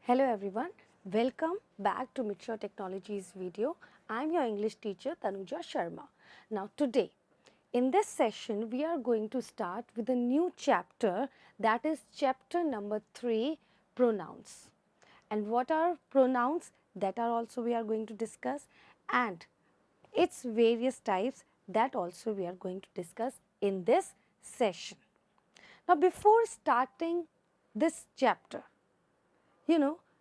Hello everyone, welcome back to Mitra Technologies video. I am your English teacher Tanuja Sharma. Now today in this session we are going to start with a new chapter, that is chapter number 3, pronouns. And what are pronouns, that are also we are going to discuss, and its various types, that also we are going to discuss in this session. Now before starting this chapter,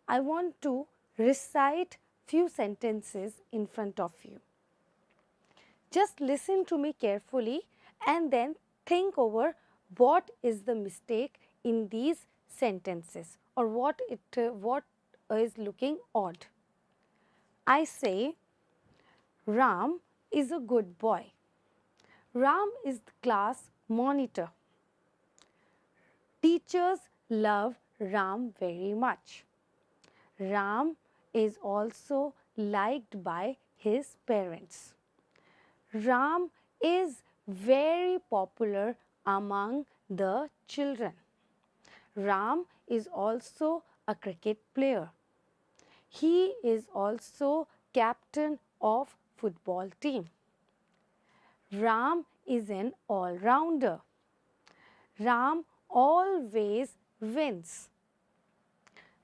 I want to recite few sentences in front of you. Just listen to me carefully and then think over what is the mistake in these sentences or what is looking odd. I say Ram is a good boy. Ram is the class monitor. Teachers love Ram very much. Ram is also liked by his parents. Ram is very popular among the children. Ram is also a cricket player. He is also captain of football team. Ram is an all-rounder. Ram always wins.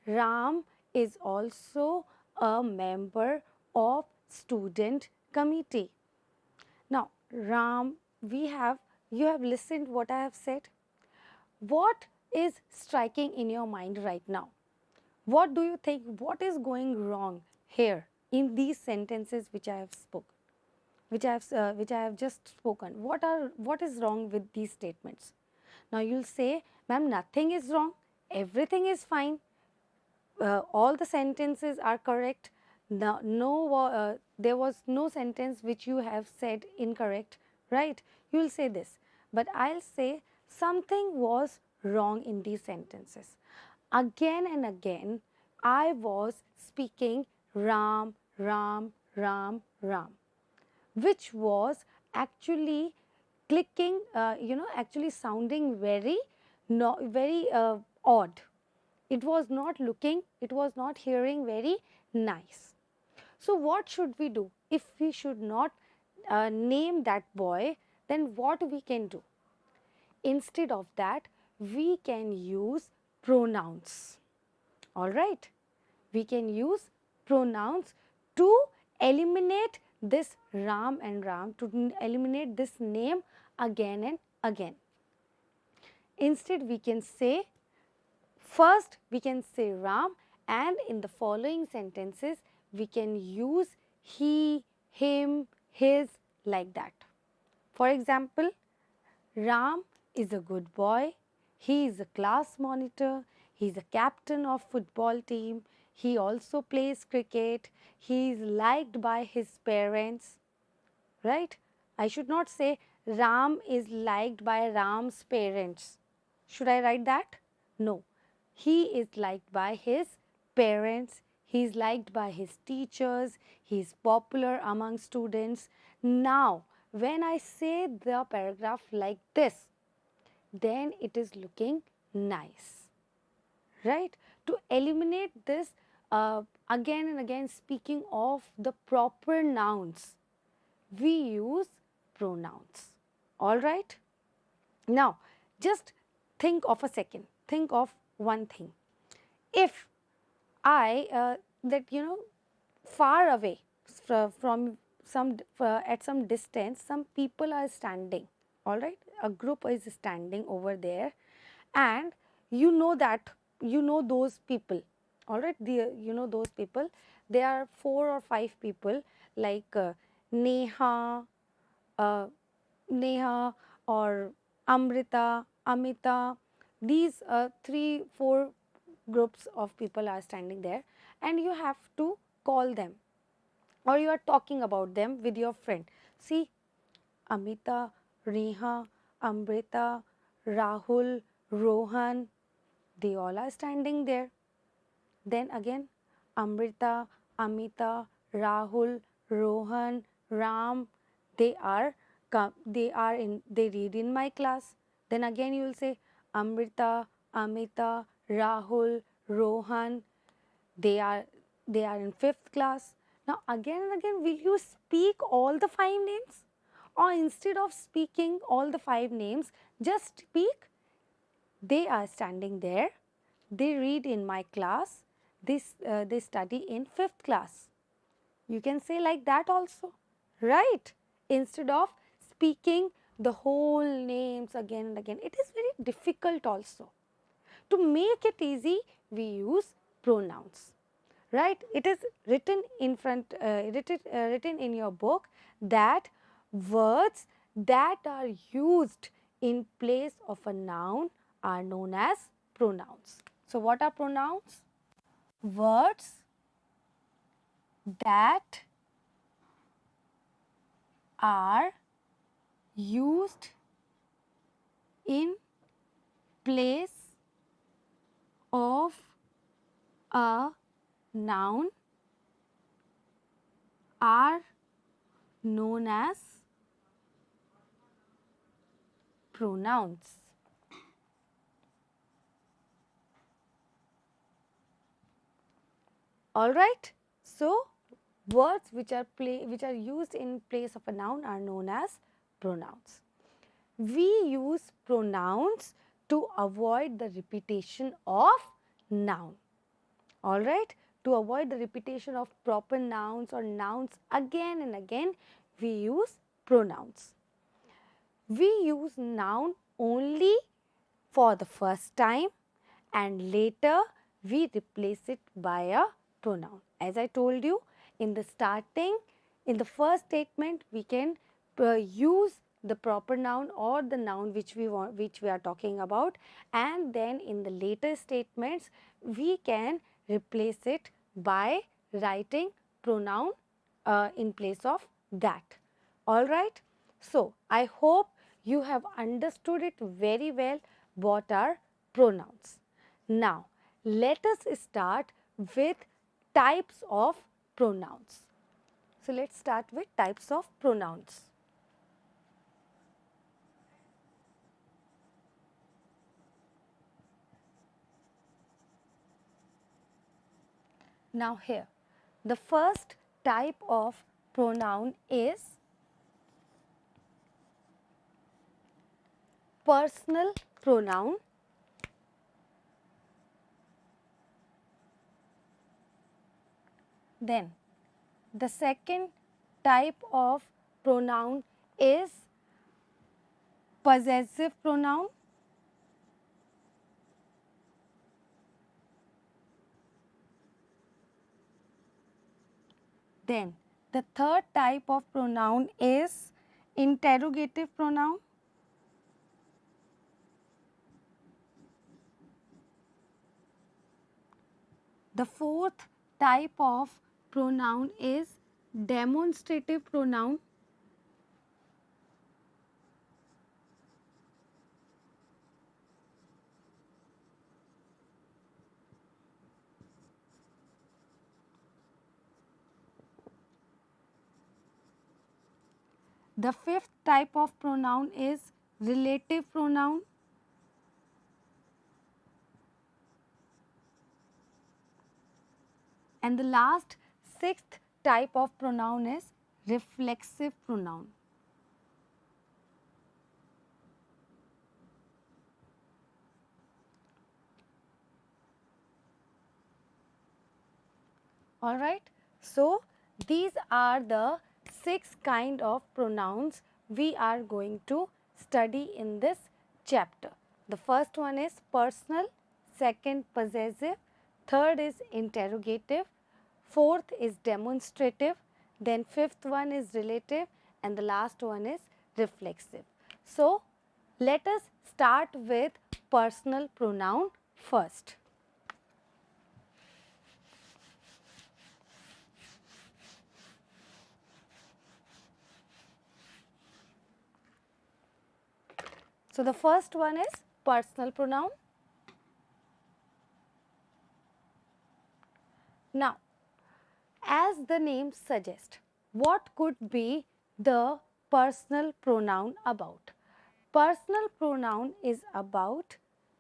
Ram is also a member of student committee. Now, Ram, you have listened what I have said. What is striking in your mind right now? What do you think, what is going wrong here in these sentences which I have spoken, which I have just spoken? What is wrong with these statements? Now you'll say, ma'am, nothing is wrong, everything is fine. All the sentences are correct. There was no sentence which you have said incorrect, right? You will say this, but I'll say something was wrong in these sentences. Again and again, I was speaking Ram, Ram, Ram, Ram, which was actually clicking, actually sounding very odd. It was not looking, it was not hearing very nice. So what should we do? If we should not name that boy, then what we can do? Instead of that, we can use pronouns. Alright, we can use pronouns to eliminate this Ram and Ram, to eliminate this name again and again. Instead, we can say, first we can say Ram, and in the following sentences we can use he, him, his, like that. For example, Ram is a good boy, he is a class monitor, he is a captain of football team, he also plays cricket, he is liked by his parents, right? I should not say Ram is liked by Ram's parents. Should I write that? No. He is liked by his parents, he is liked by his teachers, he is popular among students. Now, when I say the paragraph like this, then it is looking nice, right? To eliminate this again and again speaking of the proper nouns, we use pronouns, all right? Now, just think of a second, think of one thing. If I, far away from at some distance, some people are standing, all right? A group is standing over there, and those people, all right? Those people, there are 4 or 5 people like Neha, Neha or Amrita, Amita. These 3-4 groups of people are standing there, and you have to call them, or you are talking about them with your friend. See, Amita, Neha, Amrita, Rahul, Rohan, they all are standing there. Then again, Amrita, Amita, Rahul, Rohan, Ram, they read in my class. Then again you will say Amrita, Amita, Rahul, Rohan, They are in 5th class. Now again and again, will you speak all the 5 names? Or instead of speaking all the 5 names, just speak, they are standing there, they read in my class, they study in 5th class. You can say like that also, right? Instead of speaking the whole names again and again. It is very difficult also. To make it easy, we use pronouns, right? It is written in front, written in your book that words that are used in place of a noun are known as pronouns. So, what are pronouns? Words that are used in place of a noun are known as pronouns. All right. So, words which are used in place of a noun are known as pronouns. We use pronouns to avoid the repetition of noun. All right. To avoid the repetition of proper nouns or nouns again and again, we use pronouns. We use noun only for the first time and later we replace it by a pronoun. As I told you in the starting, in the first statement, we can use the proper noun or the noun which we are talking about, and then in the later statements we can replace it by writing pronoun in place of that. All right. So, I hope you have understood it very well what are pronouns. Now, let us start with types of pronouns. So, let us start with types of pronouns. Now, here the first type of pronoun is personal pronoun. Then the second type of pronoun is possessive pronoun. Then the third type of pronoun is interrogative pronoun. The fourth type of pronoun is demonstrative pronoun. The fifth type of pronoun is relative pronoun. And the last sixth type of pronoun is reflexive pronoun. All right. So, these are the 6 kind of pronouns we are going to study in this chapter. The first one is personal, second possessive, third is interrogative, fourth is demonstrative, then fifth one is relative, and the last one is reflexive. So, let us start with personal pronoun first. So, the first one is personal pronoun. Now, as the name suggests, what could be the personal pronoun about? Personal pronoun is about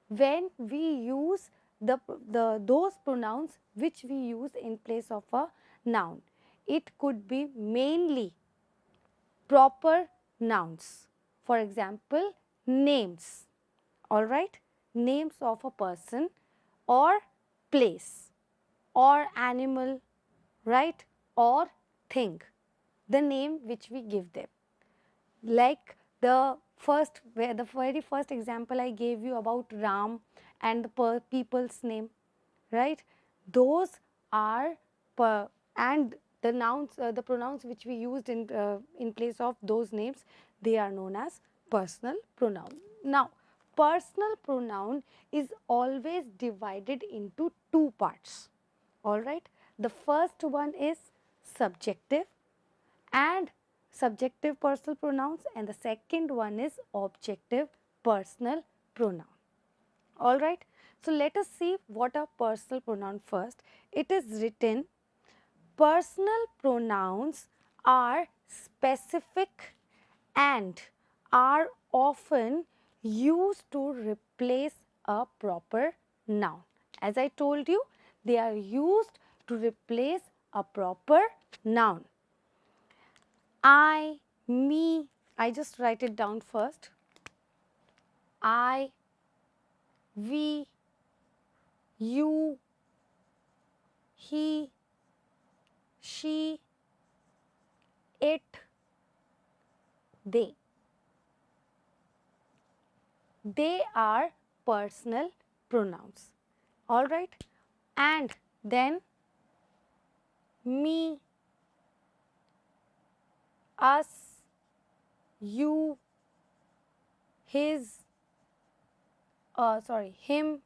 when we use those pronouns which we use in place of a noun. It could be mainly proper nouns. For example, names, all right, names of a person or place or animal, right, or thing, the name which we give them. Like the very first example I gave you about Ram and the people's name, right? Those are and the nouns, the pronouns which we used in place of those names, they are known as personal pronoun. Now, personal pronoun is always divided into two parts. All right. The first one is subjective and subjective personal pronouns, and the second one is objective personal pronoun. All right. So, let us see what are personal pronoun first. It is written, personal pronouns are specific and are often used to replace a proper noun. As I told you, they are used to replace a proper noun. I, me, I just write it down first. I, we, you, he, she, it, they. They are personal pronouns. All right. And then me, us, you, his, him,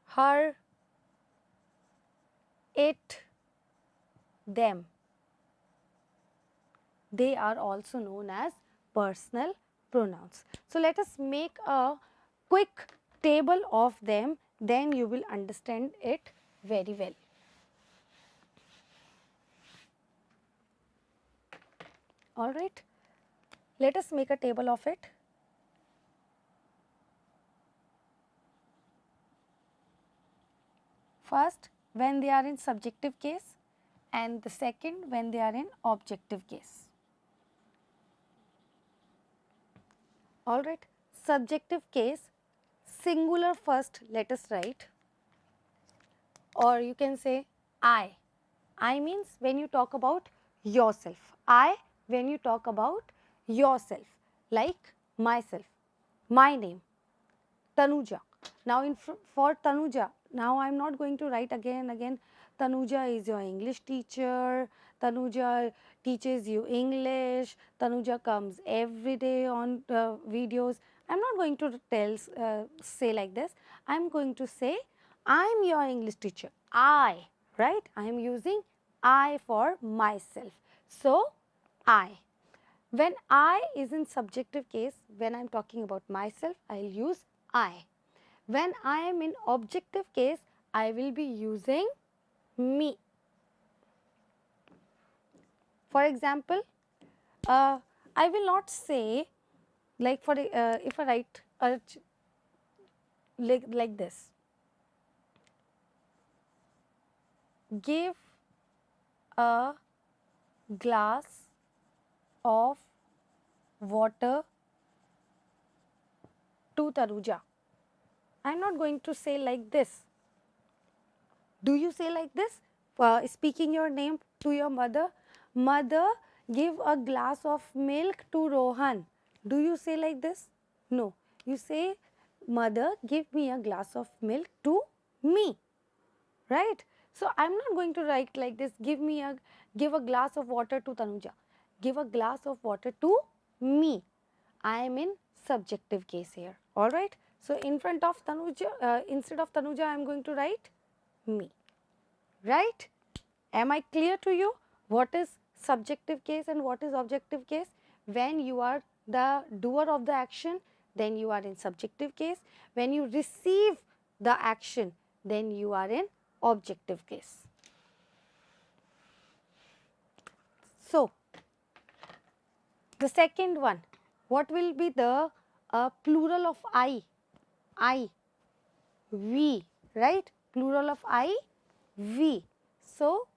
her, it, them. They are also known as personal pronouns. So, let us make a quick table of them, then you will understand it very well. All right. Let us make a table of it. First, when they are in subjective case, and the second when they are in objective case. All right. Subjective case, singular first let us write, or you can say I. I means when you talk about yourself. I when you talk about yourself, like myself, my name, Tanuja. Now, for Tanuja, now I am not going to write again. Tanuja is your English teacher. Tanuja teaches you English. Tanuja comes every day on videos. I am not going to say like this. I am going to say, I am your English teacher. I, right? I am using I for myself. So, I. When I is in subjective case, when I am talking about myself, I will use I. When I am in objective case, I will be using me. For example, I will not say, like if I write like this, give a glass of water to Tanuja. I am not going to say like this. Do you say like this? Speaking your name to your mother, mother, give a glass of milk to Rohan. Do you say like this? No. You say, mother, give me a glass of milk to me. Right? So, I am not going to write like this, give a glass of water to Tanuja. Give a glass of water to me. I am in subjective case here. All right. So, in front of Tanuja, instead of Tanuja, I am going to write me. Right? Am I clear to you what is subjective case and what is objective case? When you are the doer of the action, then you are in subjective case. When you receive the action, then you are in objective case. So, the second one, what will be the plural of I? I. we, right? Plural of I, we. So,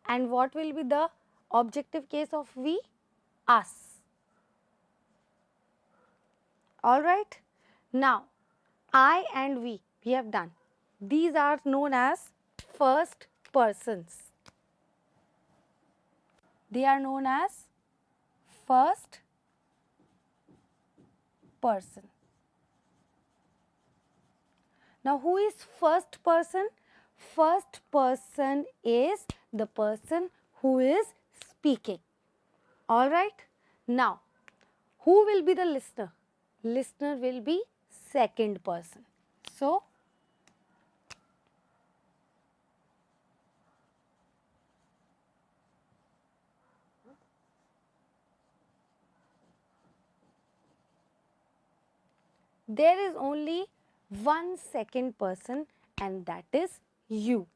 and what will be the objective case of we? Us. Alright. Now, I and we have done. These are known as first persons. They are known as first person. Now, who is first person? First person is the person who is speaking. Alright. Now, who will be the listener? Listener will be second person. So, there is only one second person, and that is you.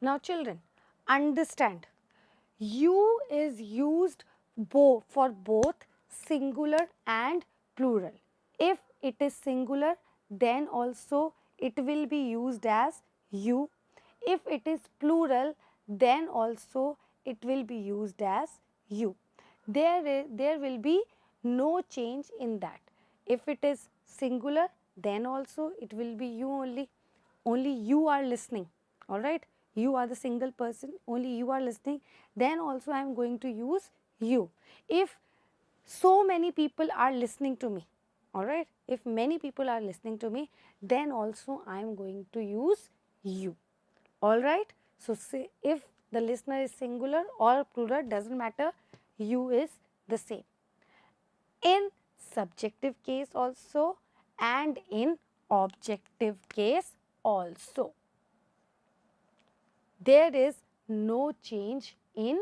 Now, children, understand, you is used for both singular and plural. If it is singular, then also it will be used as you. If it is plural, then also it will be used as you. There will be no change in that. If it is singular, then also it will be you only. Only you are listening. Alright. You are the single person, only you are listening. Then also I am going to use you. If so many people are listening to me, alright. If many people are listening to me, then also I am going to use you. Alright. So, say if the listener is singular or plural, doesn't matter, you is the same. In subjective case also and in objective case also, there is no change in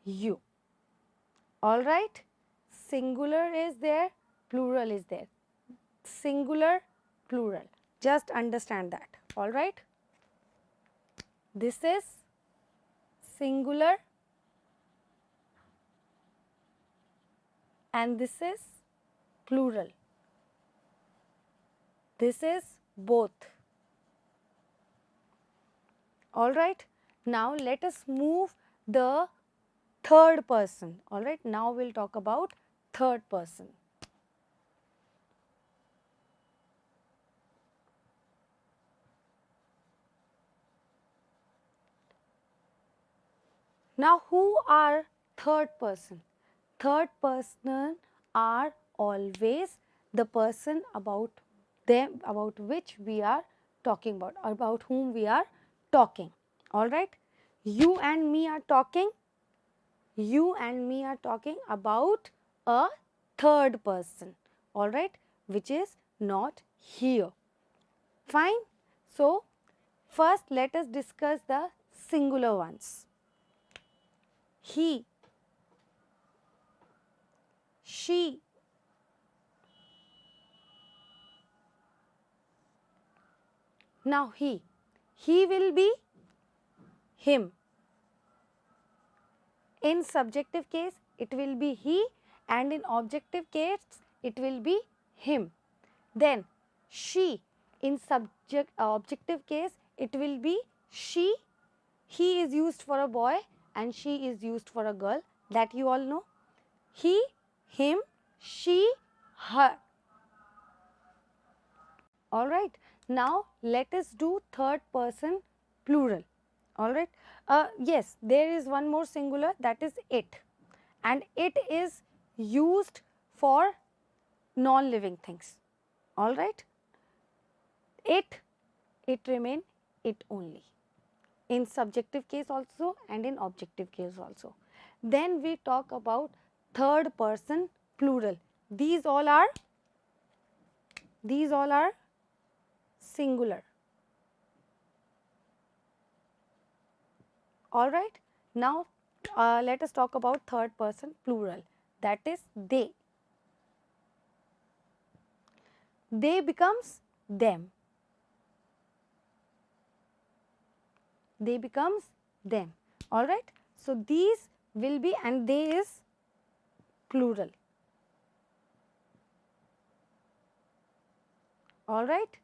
you. Alright. Singular is there, plural is there. Singular, plural. Just understand that. Alright. This is singular and this is plural. This is both. Alright. Now, let us move the third person. Alright. Now, we will talk about third person. Now, who are third person? Third person are always the person about which we are talking about whom we are talking. Alright. You and me are talking. You and me are talking about a third person. Alright. Which is not here. Fine. So, first let us discuss the singular ones. He, she, now he will be him. In subjective case, it will be he, and in objective case, it will be him. Then she, in objective case, it will be she. He is used for a boy and she is used for a girl, that you all know. He, him, she, her. Alright. Now, let us do third person plural. Alright. Yes, there is one more singular, that is it. And it is used for non-living things. Alright. It remain it only. In subjective case also and in objective case also. Then we talk about third person plural. These all are singular. Alright. Now, let us talk about third person plural, that is they. They becomes them. They becomes them. Alright. So, these will be, and they is plural. All right.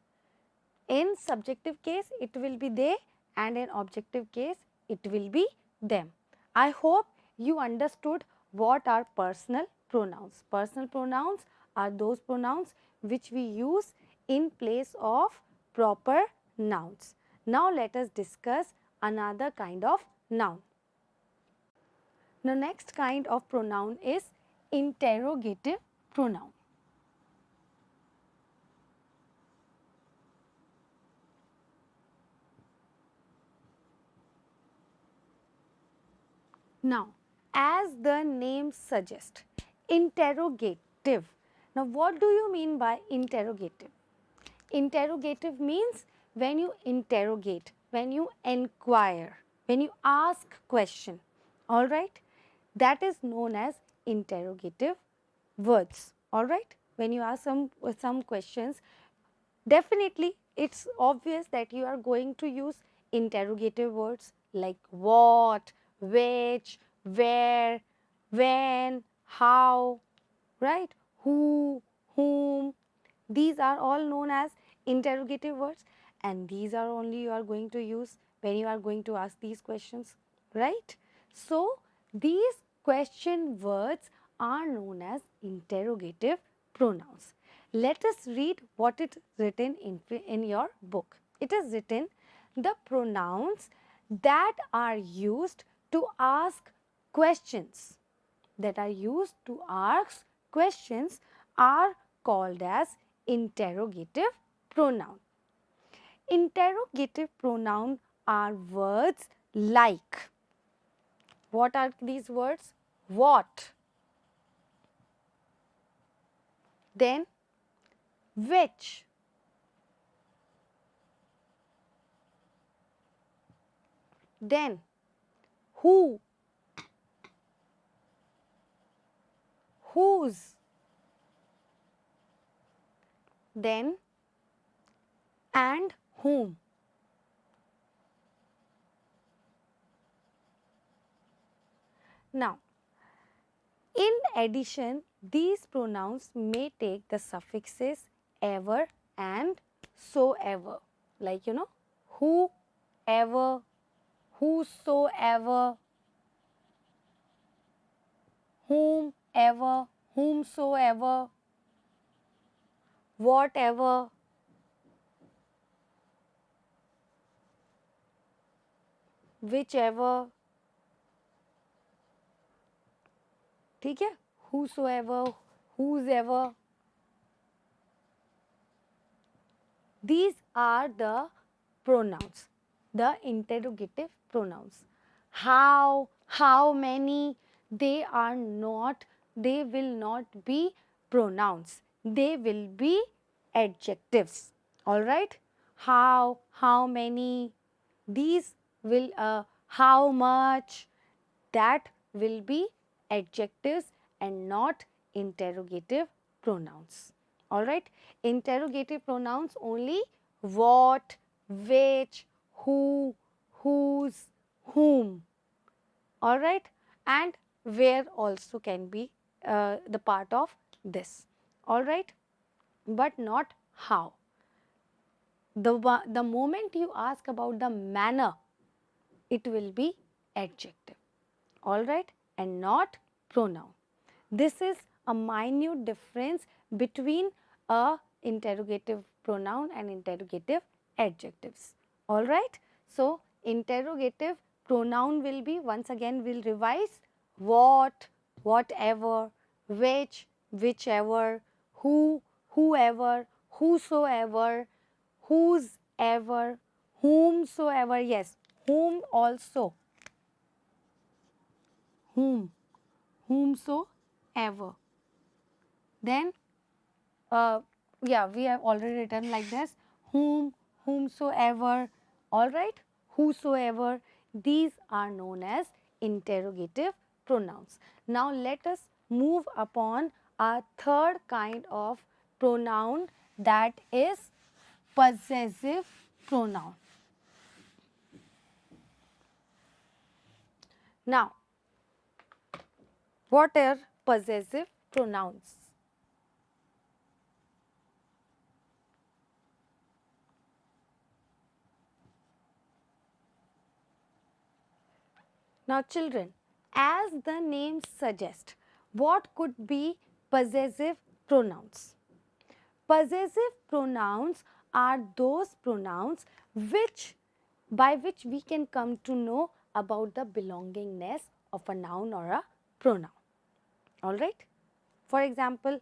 In subjective case, it will be they, and in objective case, it will be them. I hope you understood what are personal pronouns. Personal pronouns are those pronouns which we use in place of proper nouns. Now, let us discuss another kind of noun. The next kind of pronoun is interrogative pronoun. Now, as the name suggests, interrogative. Now, what do you mean by interrogative? Interrogative means when you interrogate, when you inquire, when you ask question, all right? That is known as interrogative words, all right? When you ask some questions, definitely it's obvious that you are going to use interrogative words like what, which, where, when, how, right? Who, whom. These are all known as interrogative words, and these are only you are going to use when you are going to ask these questions, right? So, these question words are known as interrogative pronouns. Let us read what is written in your book. It is written, the pronouns that are used to ask questions, that are used to ask questions are called as interrogative pronoun. Interrogative pronoun are words like, what are these words? What, then which, then who, whose, then and whom. Now, in addition, these pronouns may take the suffixes ever and so ever, like whoever, whosoever, whomever, whomsoever, whatever, whichever, ठीक है, whosoever, whosever. These are the pronouns, the interrogative pronouns. How many, they are not, they will not be pronouns, they will be adjectives, all right? How many, these will, how much, that will be adjectives and not interrogative pronouns. All right. Interrogative pronouns only what, which, who, whose, whom. All right. And where also can be the part of this. All right. But not how. The moment you ask about the manner, it will be adjective. All right. And not pronoun. This is a minute difference between a interrogative pronoun and interrogative adjectives. All right. So, interrogative pronoun will be, once again we will revise, what, whatever, which, whichever, who, whoever, whosoever, whose ever, whomsoever, yes, whom also, whomsoever. Then, yeah, we have already written like this, whomsoever, all right, whosoever. These are known as interrogative pronouns. Now, let us move upon our third kind of pronoun, that is possessive pronoun. Now, what are possessive pronouns? Now children, as the name suggests, what could be possessive pronouns? Possessive pronouns are those pronouns by which we can come to know about the belongingness of a noun or a pronoun. Alright? For example,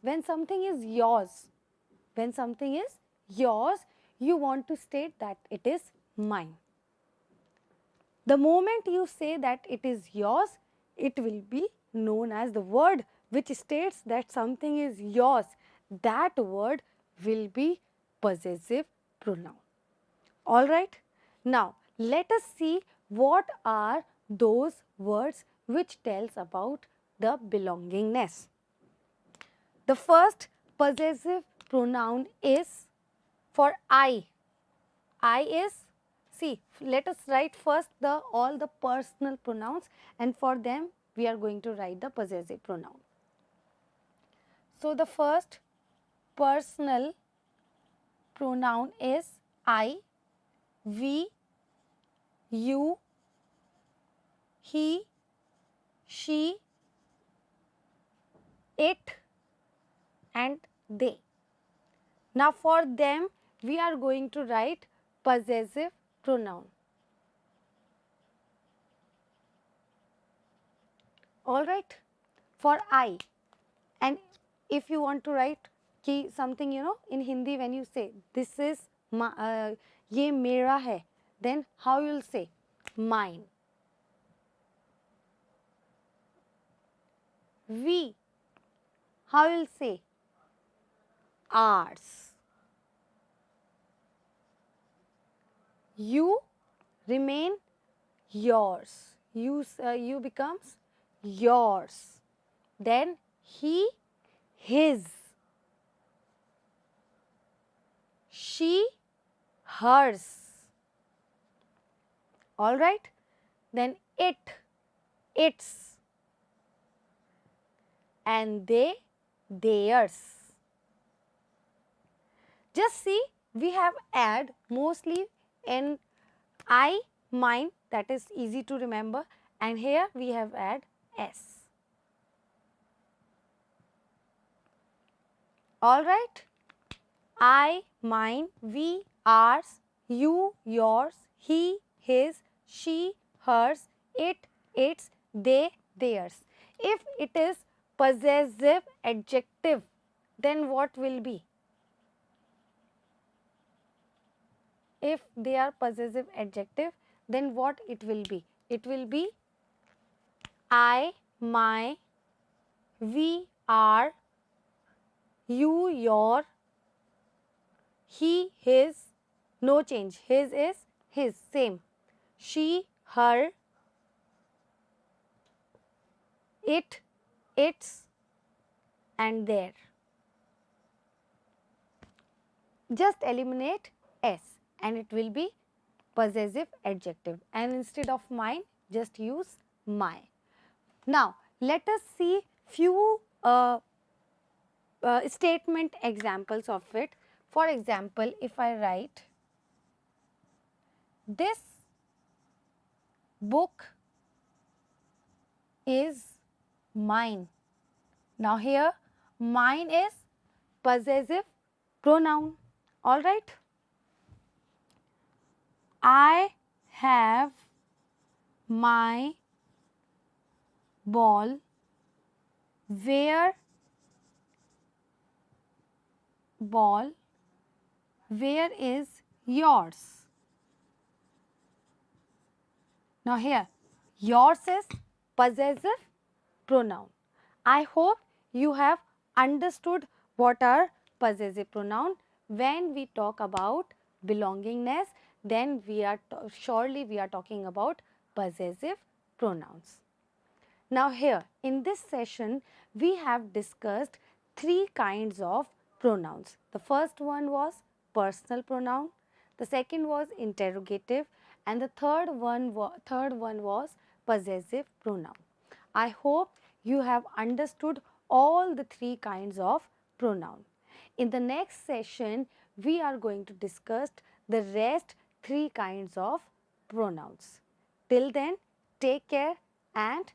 when something is yours, you want to state that it is mine. The moment you say that it is yours, it will be known as the word which states that something is yours. That word will be possessive pronoun. Alright. Now, let us see what are those words which tells about the belongingness. The first possessive pronoun is for I. I is, see, let us write first all the personal pronouns, and for them we are going to write the possessive pronoun. So, the first personal pronoun is I, we, you, he, she, it and they. Now, for them we are going to write possessive pronoun. Alright, for I. And if you want to write ki something, in Hindi when you say this is ye mera hai, then how you will say? Mine. We, how you will say? Ours. You remain yours. You becomes yours. Then he, his. She, hers. Alright. Then it, its. And they, theirs. Just see, we have add mostly in I, mine, that is easy to remember, and here we have add s. Alright. I, mine, we, ours, you, yours, he, his, she, hers, it, its, they, theirs. If it is possessive adjective, then what will be? If they are possessive adjective, then what it will be? It will be I, my, we, our, you, your, he, his, no change, his is his, same, she, her, it, its and their. Just eliminate s and it will be possessive adjective, and instead of mine just use my. Now, let us see few statement examples of it. For example, if I write this book is mine. Now, here mine is possessive pronoun. Alright. I have my ball. Where ball? Where is yours? Now, here yours is possessive pronoun. I hope you have understood what are possessive pronoun. When we talk about belongingness, then surely we are talking about possessive pronouns. Now, here in this session we have discussed three kinds of pronouns. The first one was personal pronoun, the second was interrogative, and the third one was possessive pronoun. I hope you have understood all the three kinds of pronoun. In the next session, we are going to discuss the rest three kinds of pronouns. Till then, take care and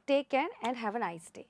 take care and have a nice day.